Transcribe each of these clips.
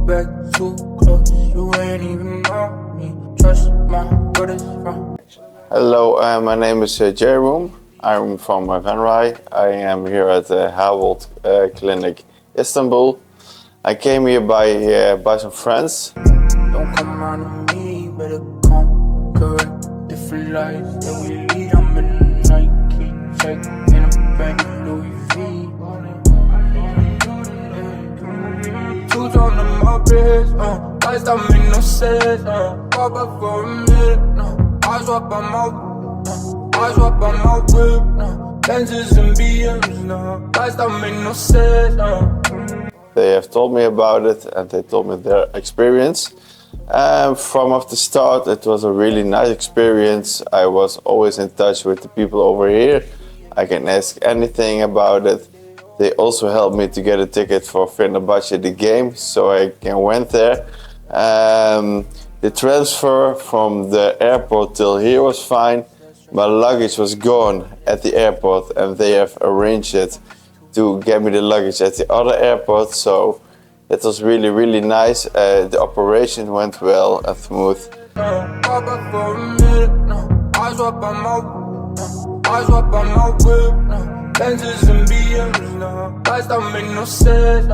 back too close, you ain't even know me. Trust my brothers from. Hello, my name is Jerome. I'm from Van Rij. I am here at the Harold Clinic, Istanbul. I came here by some friends. Don't come around to me, better come correct different lives that we lead. I'm in the Nike check in a bag of Louis V. Two tone on my wrist, lights that make no sense, pop up for a minute, I swap on my whip, lenses and BMs, lights that make no sense, They have told me about it and they told me their experience. From off the start, it was a really nice experience. I was always in touch with the people over here. I can ask anything about it. They also helped me to get a ticket for Fenerbahce, the game, so I went there. The transfer from the airport till here was fine. My luggage was gone at the airport and they have arranged it to get me the luggage at the other airport, so it was really, really nice. The operation went well and smooth. Lenses and BMs, lights that make no sense,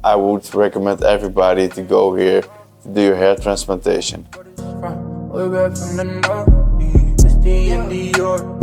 I would recommend everybody to go here to do your hair transplantation. Way back from the north, it's the New York.